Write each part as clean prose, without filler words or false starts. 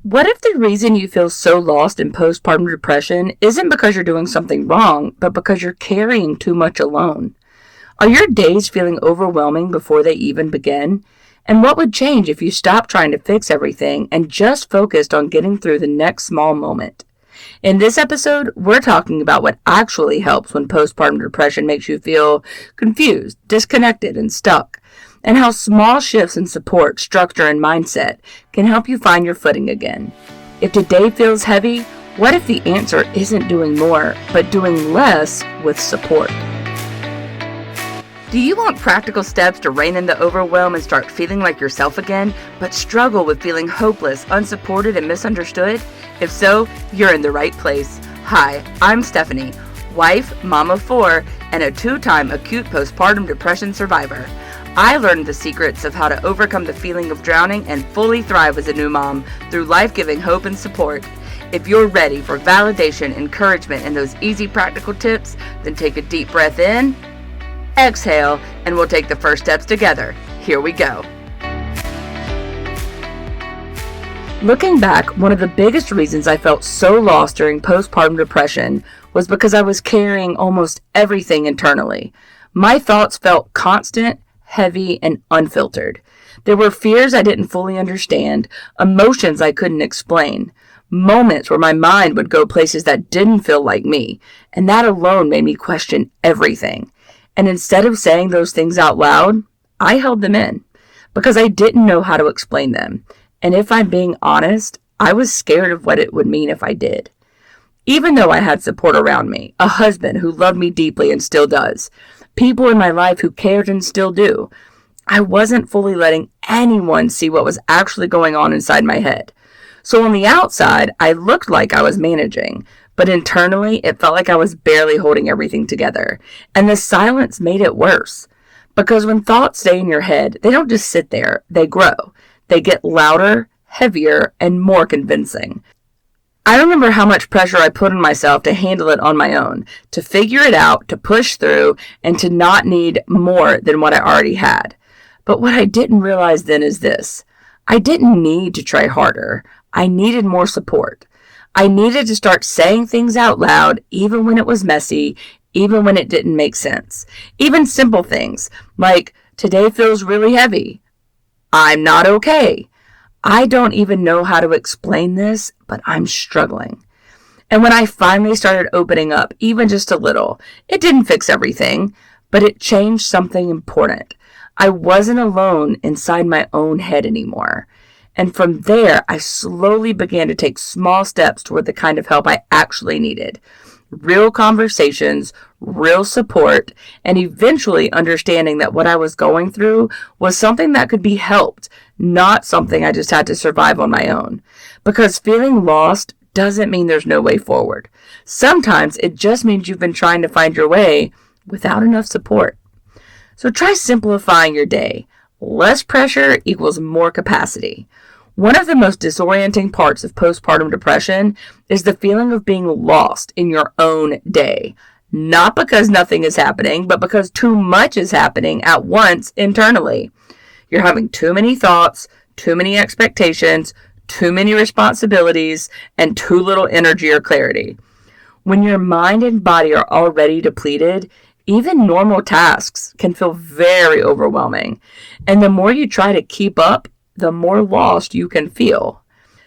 What if the reason you feel so lost in postpartum depression isn't because you're doing something wrong, but because you're carrying too much alone? Are your days feeling overwhelming before they even begin? And what would change if you stopped trying to fix everything and just focused on getting through the next small moment? In this episode, we're talking about what actually helps when postpartum depression makes you feel confused, disconnected, and stuck, and how small shifts in support, structure, and mindset can help you find your footing again. If today feels heavy, what if the answer isn't doing more, but doing less with support? Do you want practical steps to rein in the overwhelm and start feeling like yourself again, but struggle with feeling hopeless, unsupported, and misunderstood? If so, you're in the right place. Hi, I'm Stephanie, wife, mom of 4, and a 2-time acute postpartum depression survivor. I learned the secrets of how to overcome the feeling of drowning and fully thrive as a new mom through life-giving hope and support. If you're ready for validation, encouragement, and those easy practical tips, then take a deep breath in, exhale, and we'll take the first steps together. Here we go. Looking back, one of the biggest reasons I felt so lost during postpartum depression was because I was carrying almost everything internally. My thoughts felt constant, heavy, and unfiltered. There were fears I didn't fully understand, emotions I couldn't explain, moments where my mind would go places that didn't feel like me, and that alone made me question everything. And instead of saying those things out loud, I held them in because I didn't know how to explain them. And if I'm being honest, I was scared of what it would mean if I did. Even though I had support around me, a husband who loved me deeply and still does, people in my life who cared and still do, I wasn't fully letting anyone see what was actually going on inside my head. So on the outside, I looked like I was managing, but internally, it felt like I was barely holding everything together. And the silence made it worse. Because when thoughts stay in your head, they don't just sit there, they grow. They get louder, heavier, and more convincing. I remember how much pressure I put on myself to handle it on my own, to figure it out, to push through, and to not need more than what I already had. But what I didn't realize then is this. I didn't need to try harder. I needed more support. I needed to start saying things out loud, even when it was messy, even when it didn't make sense. Even simple things like, today feels really heavy. I'm not okay. I don't even know how to explain this, but I'm struggling. And when I finally started opening up, even just a little, it didn't fix everything, but it changed something important. I wasn't alone inside my own head anymore. And from there, I slowly began to take small steps toward the kind of help I actually needed. Real conversations, real support, and eventually understanding that what I was going through was something that could be helped, not something I just had to survive on my own. Because feeling lost doesn't mean there's no way forward. Sometimes it just means you've been trying to find your way without enough support. So try simplifying your day. Less pressure equals more capacity. One of the most disorienting parts of postpartum depression is the feeling of being lost in your own day. Not because nothing is happening, but because too much is happening at once internally. You're having too many thoughts, too many expectations, too many responsibilities, and too little energy or clarity. When your mind and body are already depleted, even normal tasks can feel very overwhelming. And the more you try to keep up, the more lost you can feel.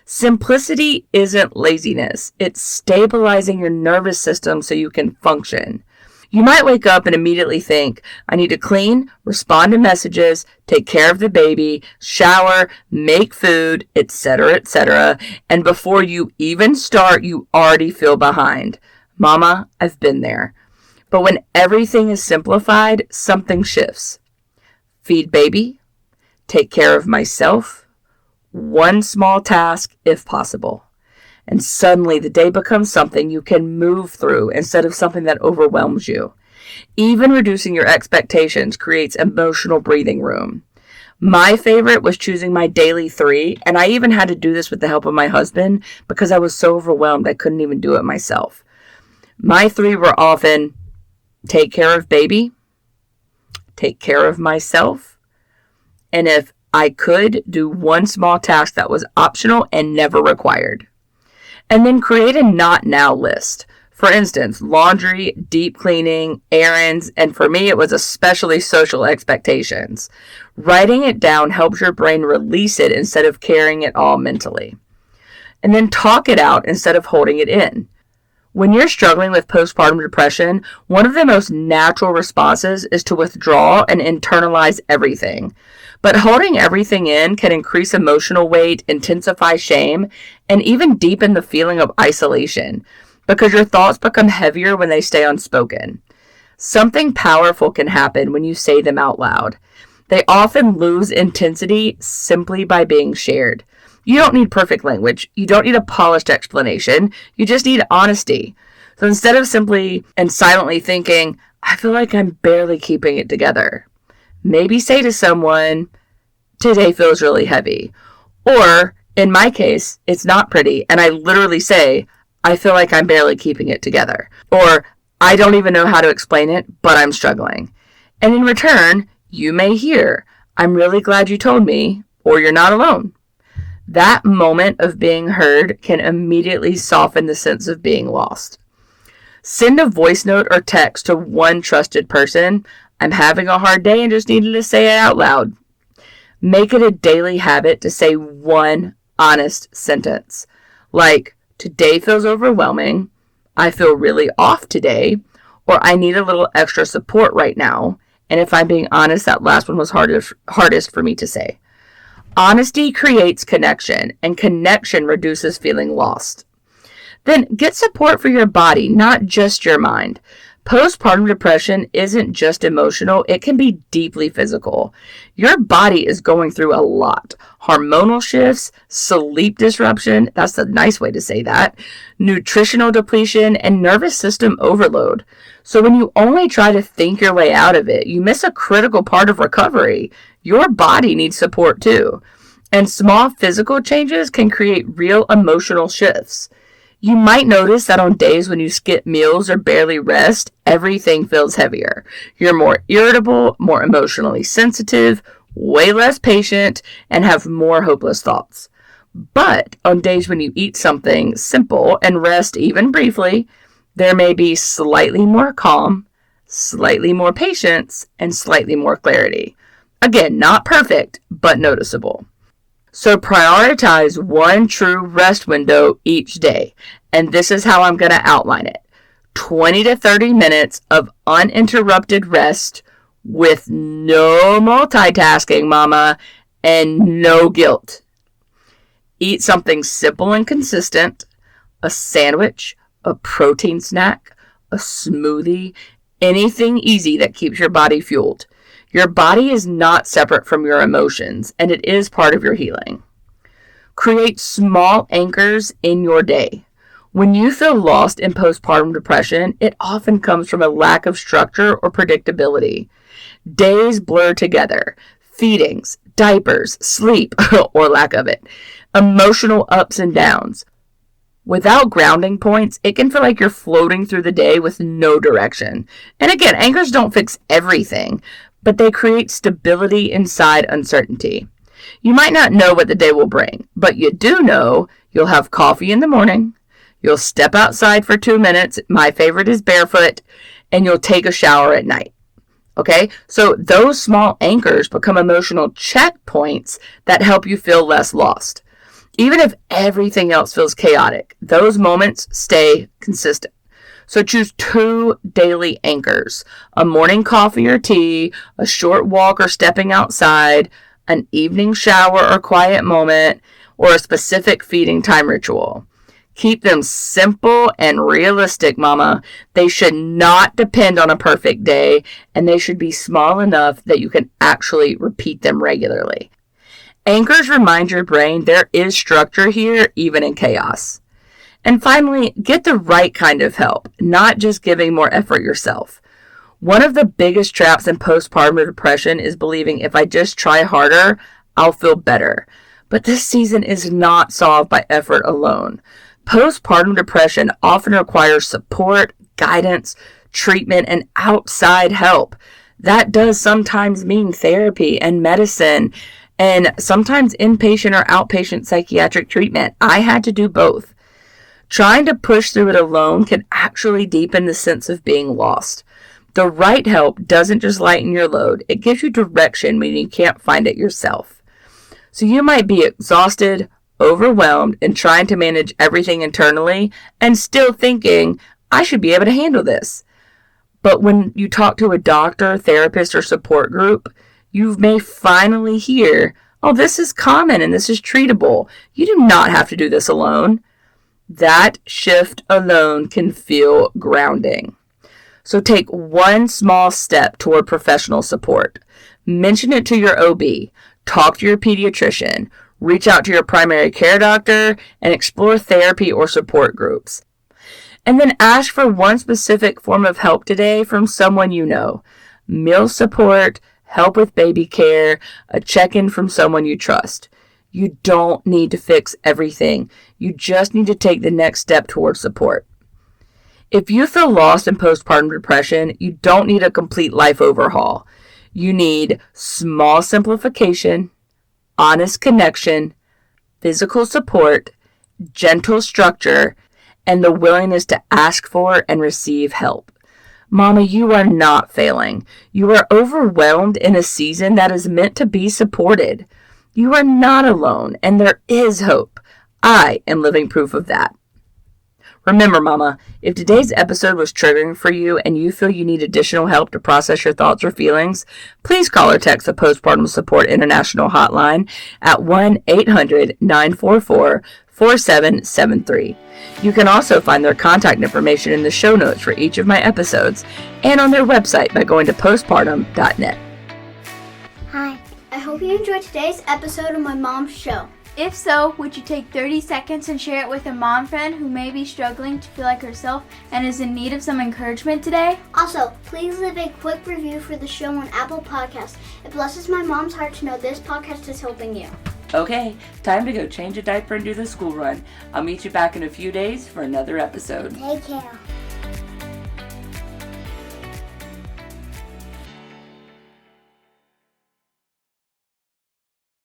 Simplicity isn't laziness. It's stabilizing your nervous system so you can function. You might wake up and immediately think, I need to clean, respond to messages, take care of the baby, shower, make food, etc., etc. And before you even start, you already feel behind. Mama, I've been there. But when everything is simplified, something shifts. Feed baby, take care of myself, one small task if possible. And suddenly the day becomes something you can move through instead of something that overwhelms you. Even reducing your expectations creates emotional breathing room. My favorite was choosing my daily 3, and I even had to do this with the help of my husband because I was so overwhelmed I couldn't even do it myself. My 3 were often take care of baby, take care of myself, and if I could do one small task that was optional and never required. And then create a not now list. For instance, laundry, deep cleaning, errands, and for me, it was especially social expectations. Writing it down helps your brain release it instead of carrying it all mentally. And then talk it out instead of holding it in. When you're struggling with postpartum depression, one of the most natural responses is to withdraw and internalize everything. But holding everything in can increase emotional weight, intensify shame, and even deepen the feeling of isolation, because your thoughts become heavier when they stay unspoken. Something powerful can happen when you say them out loud. They often lose intensity simply by being shared. You don't need perfect language. You don't need a polished explanation. You just need honesty. So instead of simply and silently thinking, I feel like I'm barely keeping it together, maybe say to someone, today feels really heavy. Or in my case, it's not pretty. And I literally say, I feel like I'm barely keeping it together. Or I don't even know how to explain it, but I'm struggling. And in return, you may hear, I'm really glad you told me, or you're not alone. That moment of being heard can immediately soften the sense of being lost. Send a voice note or text to one trusted person. I'm having a hard day and just needed to say it out loud. Make it a daily habit to say one honest sentence. Like, today feels overwhelming. I feel really off today. Or I need a little extra support right now. And if I'm being honest, that last one was hardest for me to say. Honesty creates connection, and connection reduces feeling lost. Then get support for your body, not just your mind. Postpartum depression isn't just emotional, it can be deeply physical. Your body is going through a lot. Hormonal shifts, sleep disruption, that's a nice way to say that, nutritional depletion, and nervous system overload. So when you only try to think your way out of it, you miss a critical part of recovery. Your body needs support too. And small physical changes can create real emotional shifts. You might notice that on days when you skip meals or barely rest, everything feels heavier. You're more irritable, more emotionally sensitive, way less patient, and have more hopeless thoughts. But on days when you eat something simple and rest even briefly, there may be slightly more calm, slightly more patience, and slightly more clarity. Again, not perfect, but noticeable. So prioritize one true rest window each day. And this is how I'm going to outline it. 20 to 30 minutes of uninterrupted rest with no multitasking, mama, and no guilt. Eat something simple and consistent, a sandwich, a protein snack, a smoothie, anything easy that keeps your body fueled. Your body is not separate from your emotions, and it is part of your healing. Create small anchors in your day. When you feel lost in postpartum depression, it often comes from a lack of structure or predictability. Days blur together. Feedings, diapers, sleep, or lack of it. Emotional ups and downs. Without grounding points, it can feel like you're floating through the day with no direction. And again, anchors don't fix everything, but they create stability inside uncertainty. You might not know what the day will bring, but you do know you'll have coffee in the morning, you'll step outside for 2 minutes, my favorite is barefoot, and you'll take a shower at night. Okay, so those small anchors become emotional checkpoints that help you feel less lost. Even if everything else feels chaotic, those moments stay consistent. So choose 2 daily anchors, a morning coffee or tea, a short walk or stepping outside, an evening shower or quiet moment, or a specific feeding time ritual. Keep them simple and realistic, mama. They should not depend on a perfect day, and they should be small enough that you can actually repeat them regularly. Anchors remind your brain there is structure here, even in chaos. And finally, get the right kind of help, not just giving more effort yourself. One of the biggest traps in postpartum depression is believing if I just try harder, I'll feel better. But this season is not solved by effort alone. Postpartum depression often requires support, guidance, treatment, and outside help. That does sometimes mean therapy and medicine and sometimes inpatient or outpatient psychiatric treatment. I had to do both. Trying to push through it alone can actually deepen the sense of being lost. The right help doesn't just lighten your load, it gives you direction when you can't find it yourself. So you might be exhausted, overwhelmed, and trying to manage everything internally and still thinking, I should be able to handle this. But when you talk to a doctor, therapist, or support group, you may finally hear, oh, this is common and this is treatable. You do not have to do this alone. That shift alone can feel grounding. So take one small step toward professional support. Mention it to your OB. Talk to your pediatrician. Reach out to your primary care doctor and explore therapy or support groups. And then ask for one specific form of help today from someone you know. Meal support, help with baby care, a check-in from someone you trust. You don't need to fix everything. You just need to take the next step towards support. If you feel lost in postpartum depression, you don't need a complete life overhaul. You need small simplification, honest connection, physical support, gentle structure, and the willingness to ask for and receive help. Mama, you are not failing. You are overwhelmed in a season that is meant to be supported. You are not alone, and there is hope. I am living proof of that. Remember, Mama, if today's episode was triggering for you and you feel you need additional help to process your thoughts or feelings, please call or text the Postpartum Support International hotline at 1-800-944-4773. You can also find their contact information in the show notes for each of my episodes and on their website by going to postpartum.net. Hi, I hope you enjoyed today's episode of my mom's show. If so, would you take 30 seconds and share it with a mom friend who may be struggling to feel like herself and is in need of some encouragement today? Also, please leave a quick review for the show on Apple Podcasts. It blesses my mom's heart to know this podcast is helping you. Okay, time to go change a diaper and do the school run. I'll meet you back in a few days for another episode. Take care.